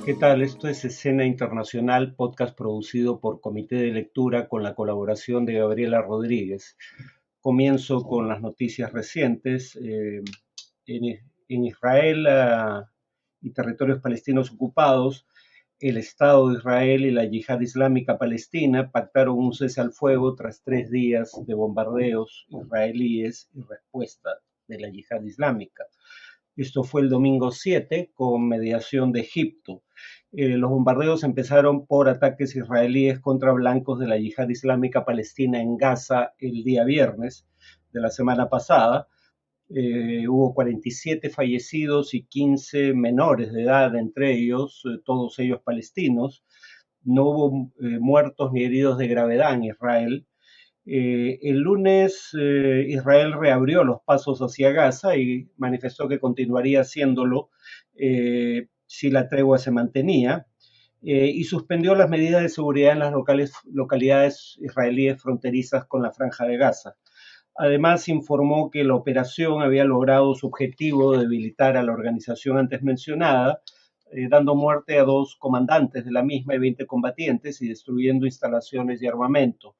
¿Qué tal? Esto es Escena Internacional, podcast producido por Comité de Lectura con la colaboración de Gabriela Rodríguez. Comienzo con las noticias recientes. En Israel y territorios palestinos ocupados, el Estado de Israel y la Yihad Islámica Palestina pactaron un cese al fuego tras 3 días de bombardeos israelíes y respuesta de la Yihad Islámica. Esto fue el domingo 7 con mediación de Egipto. Los bombardeos empezaron por ataques israelíes contra blancos de la Yihad Islámica Palestina en Gaza el día viernes de la semana pasada. Hubo 47 fallecidos y 15 menores de edad, entre ellos, todos ellos palestinos. No hubo muertos ni heridos de gravedad en Israel. El lunes Israel reabrió los pasos hacia Gaza y manifestó que continuaría haciéndolo si la tregua se mantenía, y suspendió las medidas de seguridad en las localidades israelíes fronterizas con la Franja de Gaza. Además, informó que la operación había logrado su objetivo de debilitar a la organización antes mencionada, dando muerte a 2 comandantes de la misma y 20 combatientes y destruyendo instalaciones y armamento.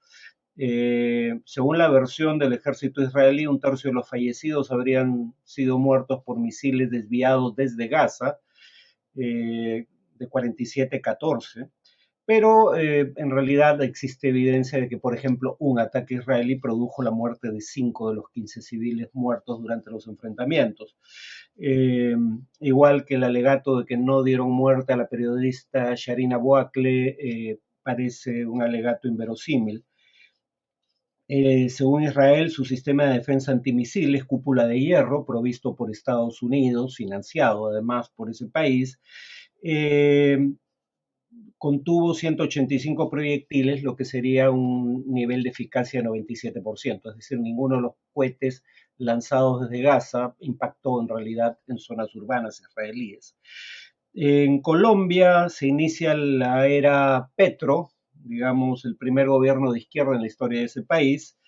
Según la versión del ejército israelí, un tercio de los fallecidos habrían sido muertos por misiles desviados desde Gaza, de 47-14, pero en realidad existe evidencia de que, por ejemplo, un ataque israelí produjo la muerte de 5 de los 15 civiles muertos durante los enfrentamientos. Igual que el alegato de que no dieron muerte a la periodista Shireen Abu Akleh, parece un alegato inverosímil. Según Israel, su sistema de defensa antimisiles, Cúpula de Hierro, provisto por Estados Unidos, financiado además por ese país, eh, contuvo 185 proyectiles, lo que sería un nivel de eficacia de 97%, es decir, ninguno de los cohetes lanzados desde Gaza impactó en realidad en zonas urbanas israelíes. En Colombia se inicia la era Petro, digamos, el primer gobierno de izquierda en la historia de ese país.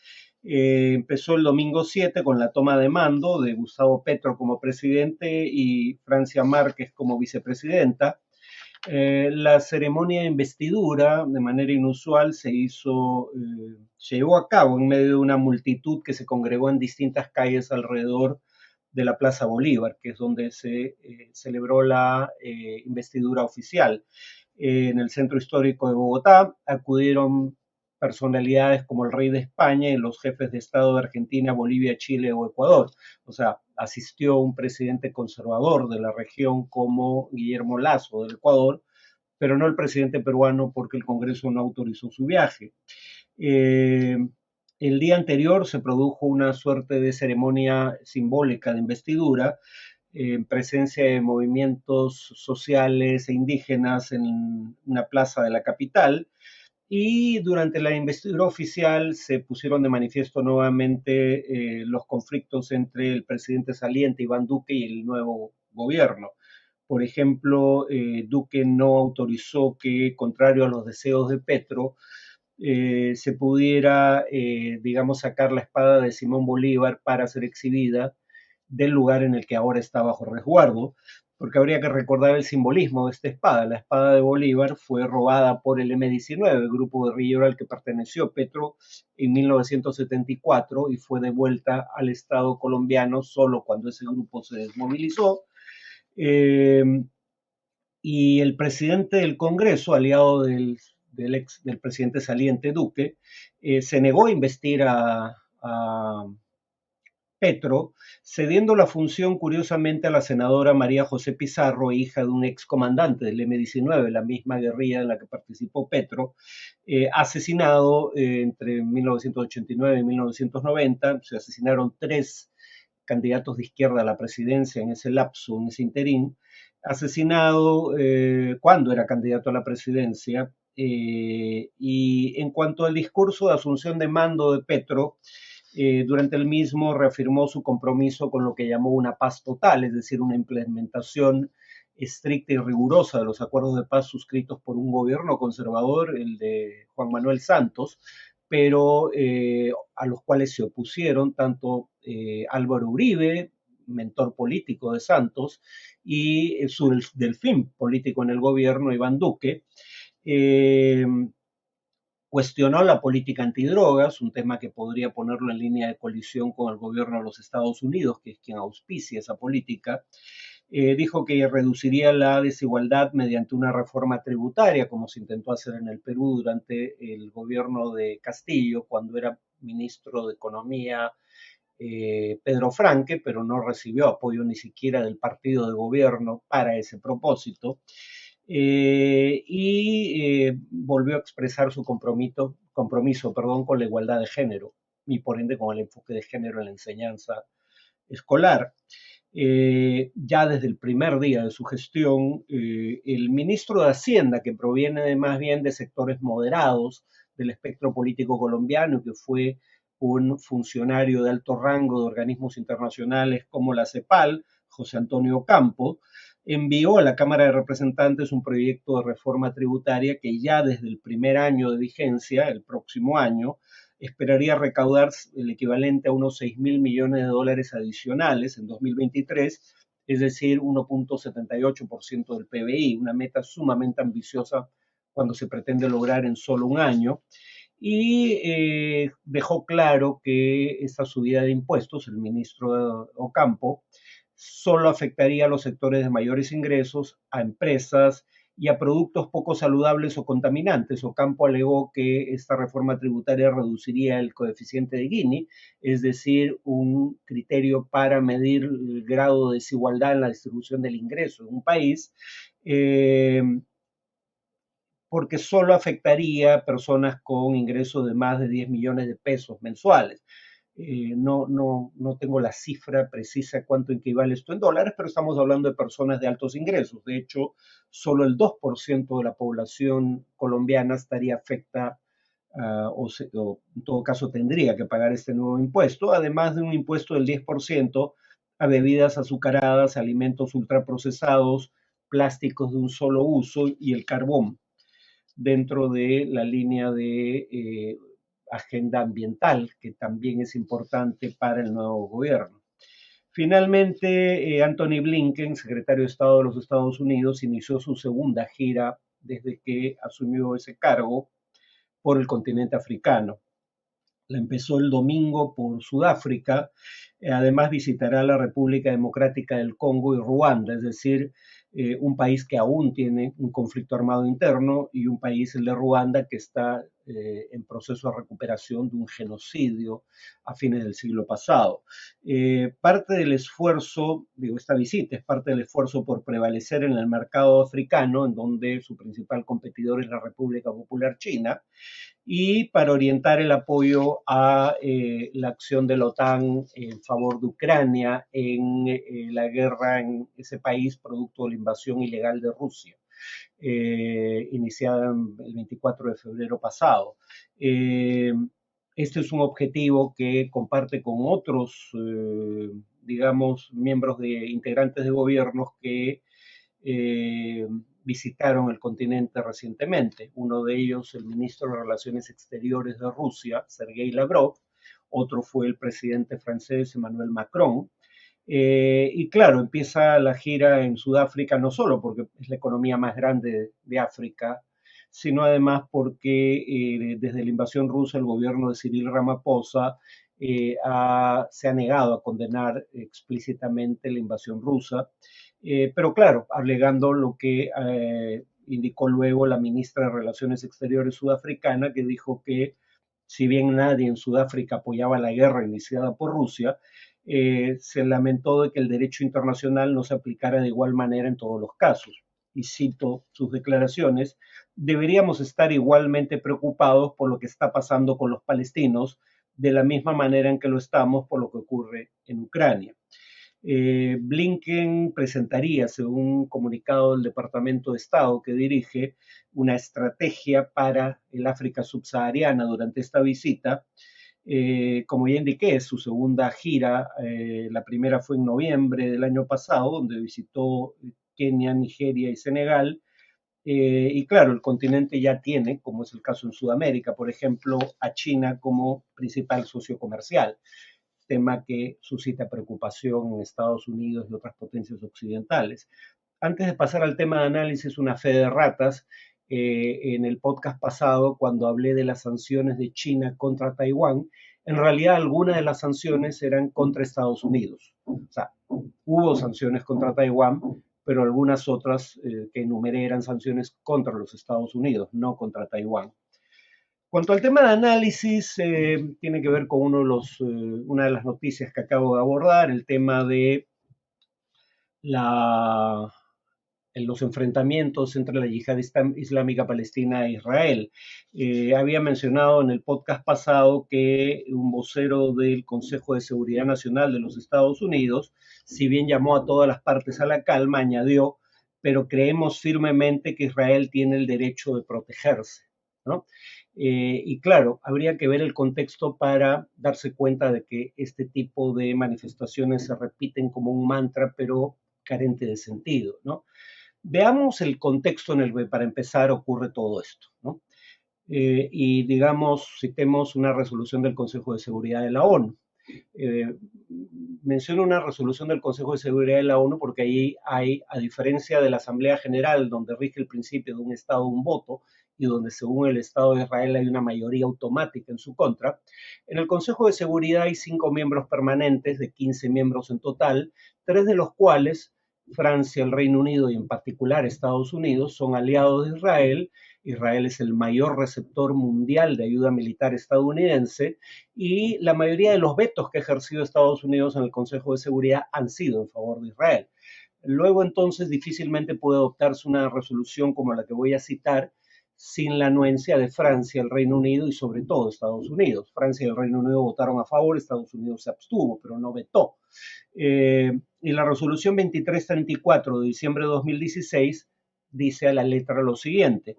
Empezó el domingo 7 con la toma de mando de Gustavo Petro como presidente y Francia Márquez como vicepresidenta. La ceremonia de investidura, de manera inusual, se llevó a cabo en medio de una multitud que se congregó en distintas calles alrededor de la Plaza Bolívar, que es donde se celebró la investidura oficial. En el centro histórico de Bogotá acudieron personalidades como el rey de España y los jefes de Estado de Argentina, Bolivia, Chile o Ecuador. O sea, asistió un presidente conservador de la región como Guillermo Lasso del Ecuador, pero no el presidente peruano porque el Congreso no autorizó su viaje. Eh, el día anterior se produjo una suerte de ceremonia simbólica de investidura en presencia de movimientos sociales e indígenas en una plaza de la capital, y durante la investidura oficial se pusieron de manifiesto nuevamente los conflictos entre el presidente saliente Iván Duque y el nuevo gobierno. Por ejemplo, Duque no autorizó que, contrario a los deseos de Petro, se pudiera, digamos, sacar la espada de Simón Bolívar para ser exhibida del lugar en el que ahora está bajo resguardo, porque habría que recordar el simbolismo de esta espada. La espada de Bolívar fue robada por el M-19, el grupo guerrillero al que perteneció Petro en 1974, y fue devuelta al Estado colombiano solo cuando ese grupo se desmovilizó. Eh, y el presidente del Congreso, aliado del presidente saliente Duque, se negó a investir a Petro, cediendo la función curiosamente a la senadora María José Pizarro, hija de un excomandante del M-19, la misma guerrilla en la que participó Petro, asesinado entre 1989 y 1990. Se asesinaron 3 candidatos de izquierda a la presidencia en ese lapso, en ese interín, asesinado cuando era candidato a la presidencia. Y en cuanto al discurso de asunción de mando de Petro, durante el mismo reafirmó su compromiso con lo que llamó una paz total, es decir, una implementación estricta y rigurosa de los acuerdos de paz suscritos por un gobierno conservador, el de Juan Manuel Santos, pero a los cuales se opusieron tanto Álvaro Uribe, mentor político de Santos, y su delfín político en el gobierno, Iván Duque, eh, cuestionó la política antidrogas, un tema que podría ponerlo en línea de colisión con el gobierno de los Estados Unidos, que es quien auspicia esa política. Dijo que reduciría la desigualdad mediante una reforma tributaria, como se intentó hacer en el Perú durante el gobierno de Castillo, cuando era ministro de Economía Pedro Franque, pero no recibió apoyo ni siquiera del partido de gobierno para ese propósito. Volvió a expresar su compromiso con la igualdad de género y por ende con el enfoque de género en la enseñanza escolar. Ya desde el primer día de su gestión, el ministro de Hacienda, que proviene más bien de sectores moderados del espectro político colombiano, que fue un funcionario de alto rango de organismos internacionales como la CEPAL, José Antonio Campo, envió a la Cámara de Representantes un proyecto de reforma tributaria que ya desde el primer año de vigencia, el próximo año, esperaría recaudar el equivalente a unos 6.000 millones de dólares adicionales en 2023, es decir, 1.78% del PBI, una meta sumamente ambiciosa cuando se pretende lograr en solo un año. Y dejó claro que esta subida de impuestos, el ministro Ocampo, solo afectaría a los sectores de mayores ingresos, a empresas y a productos poco saludables o contaminantes. Ocampo alegó que esta reforma tributaria reduciría el coeficiente de Gini, es decir, un criterio para medir el grado de desigualdad en la distribución del ingreso en un país, porque solo afectaría a personas con ingresos de más de 10 millones de pesos mensuales. No tengo la cifra precisa cuánto equivale esto en dólares, pero estamos hablando de personas de altos ingresos. De hecho, solo el 2% de la población colombiana estaría afecta o en todo caso tendría que pagar este nuevo impuesto, además de un impuesto del 10% a bebidas azucaradas, alimentos ultraprocesados, plásticos de un solo uso y el carbón dentro de la línea de agenda ambiental, que también es importante para el nuevo gobierno. Finalmente, Anthony Blinken, secretario de Estado de los Estados Unidos, inició su segunda gira desde que asumió ese cargo por el continente africano. La empezó el domingo por Sudáfrica, además visitará la República Democrática del Congo y Ruanda, es decir, un país que aún tiene un conflicto armado interno y un país, el de Ruanda, que está en proceso de recuperación de un genocidio a fines del siglo pasado. Parte del esfuerzo, digo, esta visita es parte del esfuerzo por prevalecer en el mercado africano, en donde su principal competidor es la República Popular China, y para orientar el apoyo a la acción de la OTAN en favor de Ucrania en la guerra en ese país producto de la invasión ilegal de Rusia, iniciada el 24 de febrero pasado. Este es un objetivo que comparte con otros, digamos, miembros integrantes de gobiernos que visitaron el continente recientemente. Uno de ellos, el ministro de Relaciones Exteriores de Rusia, Sergei Lavrov. Otro fue el presidente francés, Emmanuel Macron. Y claro, empieza la gira en Sudáfrica no solo porque es la economía más grande de África, sino además porque desde la invasión rusa el gobierno de Cyril Ramaphosa se ha negado a condenar explícitamente la invasión rusa, pero claro, alegando lo que indicó luego la ministra de Relaciones Exteriores sudafricana, que dijo que si bien nadie en Sudáfrica apoyaba la guerra iniciada por Rusia, se lamentó de que el derecho internacional no se aplicara de igual manera en todos los casos. Y cito sus declaraciones: deberíamos estar igualmente preocupados por lo que está pasando con los palestinos, de la misma manera en que lo estamos por lo que ocurre en Ucrania. Blinken presentaría, según un comunicado del Departamento de Estado que dirige, una estrategia para el África subsahariana durante esta visita. Como ya indiqué, es su segunda gira. La primera fue en noviembre del año pasado, donde visitó Kenia, Nigeria y Senegal. Y claro, el continente ya tiene, como es el caso en Sudamérica, por ejemplo, a China como principal socio comercial. tema que suscita preocupación en Estados Unidos y otras potencias occidentales. Antes de pasar al tema de análisis, una fe de ratas, en el podcast pasado, cuando hablé de las sanciones de China contra Taiwán, en realidad algunas de las sanciones eran contra Estados Unidos. O sea, hubo sanciones contra Taiwán, pero algunas otras que enumeré eran sanciones contra los Estados Unidos, no contra Taiwán. Cuanto al tema de análisis, tiene que ver con una de las noticias que acabo de abordar, el tema de la, en los enfrentamientos entre la yihad islámica palestina e Israel. Había mencionado en el podcast pasado que un vocero del Consejo de Seguridad Nacional de los Estados Unidos, si bien llamó a todas las partes a la calma, añadió, pero creemos firmemente que Israel tiene el derecho de protegerse, ¿no? Y claro, habría que ver el contexto para darse cuenta de que este tipo de manifestaciones se repiten como un mantra, pero carente de sentido, ¿no? Veamos el contexto en el que para empezar ocurre todo esto, ¿no? Y digamos, citemos una resolución del Consejo de Seguridad de la ONU. Eh, Menciono una resolución del Consejo de Seguridad de la ONU porque ahí hay, a diferencia de la Asamblea General, donde rige el principio de un Estado, un voto, y donde según el Estado de Israel hay una mayoría automática en su contra, en el Consejo de Seguridad hay 5 miembros permanentes, de 15 miembros en total, 3 de los cuales, Francia, el Reino Unido y en particular Estados Unidos, son aliados de Israel. Israel es el mayor receptor mundial de ayuda militar estadounidense y la mayoría de los vetos que ha ejercido Estados Unidos en el Consejo de Seguridad han sido en favor de Israel. Luego entonces difícilmente puede adoptarse una resolución como la que voy a citar sin la anuencia de Francia, el Reino Unido y sobre todo Estados Unidos. Francia y el Reino Unido votaron a favor, Estados Unidos se abstuvo, pero no vetó. Y la resolución 2334 de diciembre de 2016 dice a la letra lo siguiente: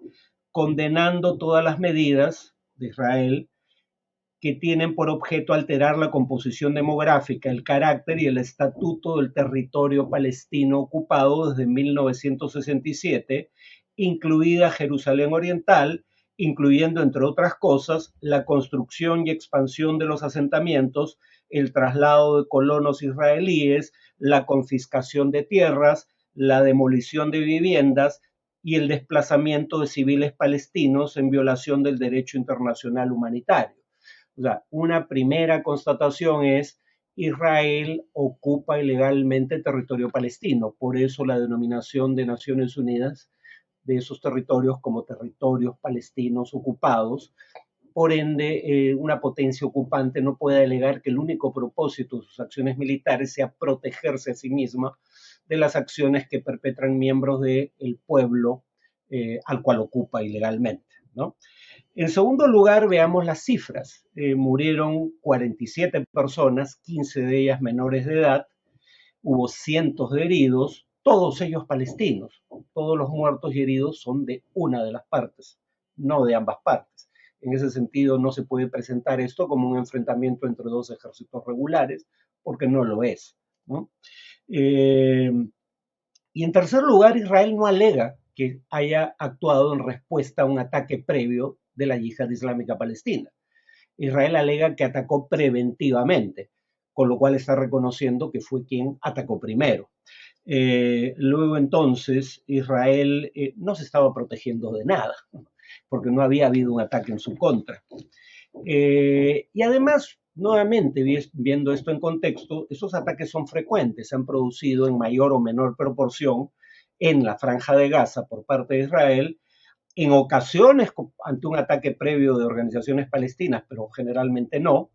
condenando todas las medidas de Israel que tienen por objeto alterar la composición demográfica, el carácter y el estatuto del territorio palestino ocupado desde 1967, incluida Jerusalén Oriental, incluyendo, entre otras cosas, la construcción y expansión de los asentamientos, el traslado de colonos israelíes, la confiscación de tierras, la demolición de viviendas y el desplazamiento de civiles palestinos en violación del derecho internacional humanitario. O sea, una primera constatación es Israel ocupa ilegalmente territorio palestino, por eso la denominación de Naciones Unidas de esos territorios como territorios palestinos ocupados. Por ende, una potencia ocupante no puede alegar que el único propósito de sus acciones militares sea protegerse a sí misma de las acciones que perpetran miembros del pueblo al cual ocupa ilegalmente, ¿no? En segundo lugar, veamos las cifras. Murieron 47 personas, 15 de ellas menores de edad, hubo cientos de heridos, todos ellos palestinos. Todos los muertos y heridos son de una de las partes, no de ambas partes. En ese sentido, no se puede presentar esto como un enfrentamiento entre dos ejércitos regulares, porque no lo es, ¿no? Y en tercer lugar, Israel no alega que haya actuado en respuesta a un ataque previo de la yihad islámica palestina. Israel alega que atacó preventivamente, con lo cual está reconociendo que fue quien atacó primero. Luego entonces Israel no se estaba protegiendo de nada, porque no había habido un ataque en su contra. Y además, nuevamente, viendo esto en contexto, esos ataques son frecuentes, se han producido en mayor o menor proporción en la Franja de Gaza por parte de Israel, en ocasiones ante un ataque previo de organizaciones palestinas, pero generalmente no,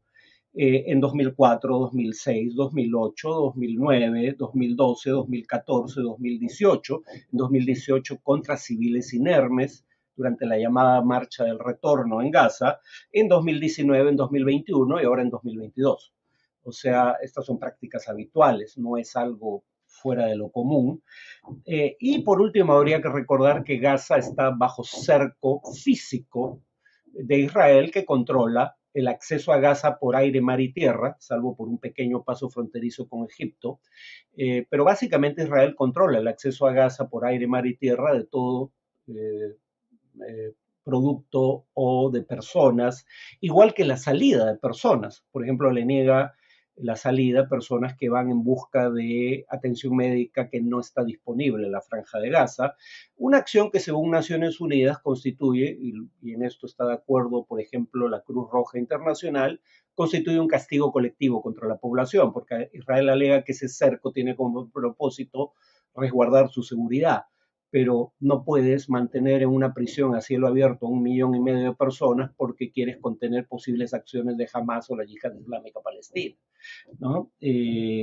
en 2004, 2006, 2008, 2009, 2012, 2014, 2018, en 2018 contra civiles inermes durante la llamada Marcha del Retorno en Gaza, en 2019, en 2021 y ahora en 2022. O sea, estas son prácticas habituales, no es algo fuera de lo común. Y por último, habría que recordar que Gaza está bajo cerco físico de Israel, que controla el acceso a Gaza por aire, mar y tierra, salvo por un pequeño paso fronterizo con Egipto. Pero básicamente Israel controla el acceso a Gaza por aire, mar y tierra de todo producto o de personas, igual que la salida de personas. Por ejemplo, le niega la salida personas que van en busca de atención médica que no está disponible en la Franja de Gaza. Una acción que según Naciones Unidas constituye, y en esto está de acuerdo, por ejemplo, la Cruz Roja Internacional, constituye un castigo colectivo contra la población, porque Israel alega que ese cerco tiene como propósito resguardar su seguridad, pero no puedes mantener en una prisión a cielo abierto a 1,5 millones de personas porque quieres contener posibles acciones de Hamas o la Yihad Islámica Palestina, ¿no?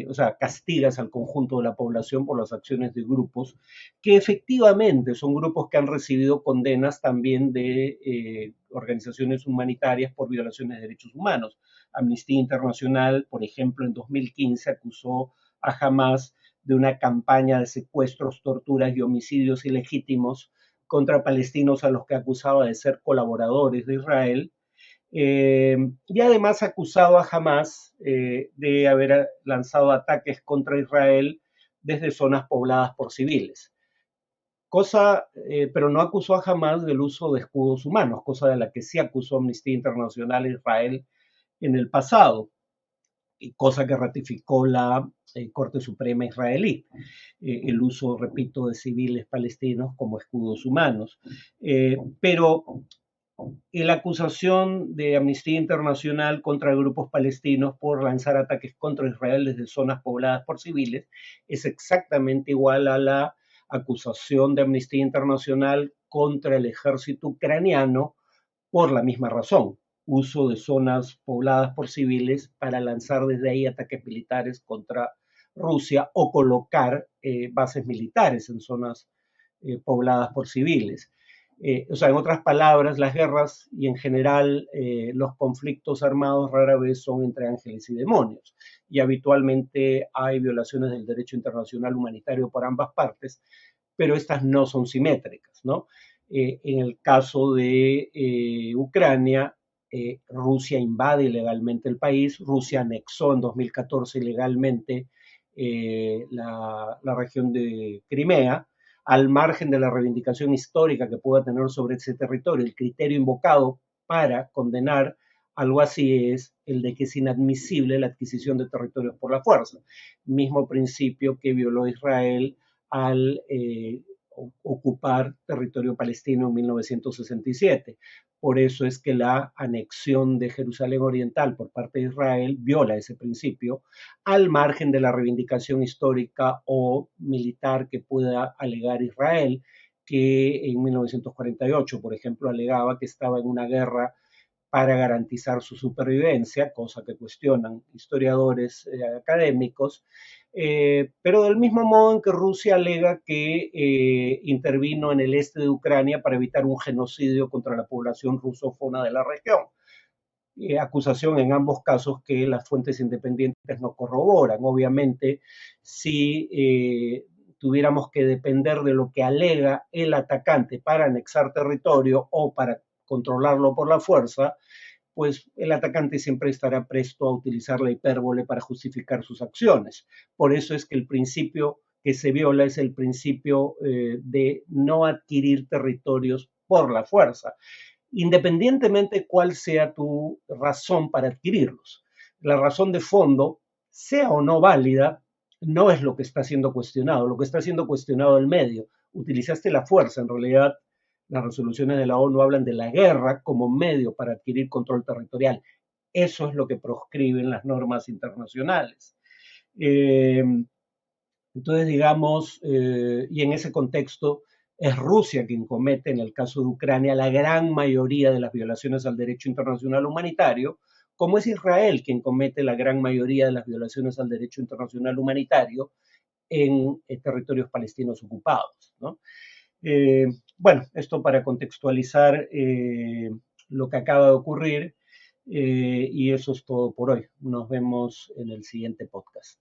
O sea, castigas al conjunto de la población por las acciones de grupos que efectivamente son grupos que han recibido condenas también de organizaciones humanitarias por violaciones de derechos humanos. Amnistía Internacional, por ejemplo, en 2015 acusó a Hamas de una campaña de secuestros, torturas y homicidios ilegítimos contra palestinos a los que acusaba de ser colaboradores de Israel. Y además acusado a Hamas de haber lanzado ataques contra Israel desde zonas pobladas por civiles. Pero no acusó a Hamas del uso de escudos humanos, cosa de la que sí acusó Amnistía Internacional a Israel en el pasado, y cosa que ratificó la Corte Suprema israelí, el uso, repito, de civiles palestinos como escudos humanos. Pero la acusación de Amnistía Internacional contra grupos palestinos por lanzar ataques contra Israel desde zonas pobladas por civiles es exactamente igual a la acusación de Amnistía Internacional contra el ejército ucraniano por la misma razón, uso de zonas pobladas por civiles para lanzar desde ahí ataques militares contra Rusia o colocar bases militares en zonas pobladas por civiles. O sea, en otras palabras, las guerras y en general los conflictos armados rara vez son entre ángeles y demonios, y habitualmente hay violaciones del derecho internacional humanitario por ambas partes, pero estas no son simétricas, ¿no? En el caso de Ucrania, Rusia invade ilegalmente el país, Rusia anexó en 2014 ilegalmente la región de Crimea, al margen de la reivindicación histórica que pueda tener sobre ese territorio. El criterio invocado para condenar algo así es el de que es inadmisible la adquisición de territorios por la fuerza, mismo principio que violó Israel al ocupar territorio palestino en 1967. Por eso es que la anexión de Jerusalén Oriental por parte de Israel viola ese principio, al margen de la reivindicación histórica o militar que pueda alegar Israel, que en 1948, por ejemplo, alegaba que estaba en una guerra para garantizar su supervivencia, cosa que cuestionan historiadores académicos, pero del mismo modo en que Rusia alega que intervino en el este de Ucrania para evitar un genocidio contra la población rusófona de la región. Acusación en ambos casos que las fuentes independientes no corroboran. Obviamente, si tuviéramos que depender de lo que alega el atacante para anexar territorio o para controlarlo por la fuerza, pues el atacante siempre estará presto a utilizar la hipérbole para justificar sus acciones. Por eso es que el principio que se viola es el principio de no adquirir territorios por la fuerza, independientemente cuál sea tu razón para adquirirlos. La razón de fondo, sea o no válida, no es lo que está siendo cuestionado. Lo que está siendo cuestionado el medio. Utilizaste la fuerza, en realidad las resoluciones de la ONU hablan de la guerra como medio para adquirir control territorial. Eso es lo que proscriben las normas internacionales. Eh, entonces, digamos, y en ese contexto es Rusia quien comete, en el caso de Ucrania, la gran mayoría de las violaciones al derecho internacional humanitario, como es Israel quien comete la gran mayoría de las violaciones al derecho internacional humanitario en territorios palestinos ocupados, ¿no? Eh, bueno, esto para contextualizar lo que acaba de ocurrir, y eso es todo por hoy. Nos vemos en el siguiente podcast.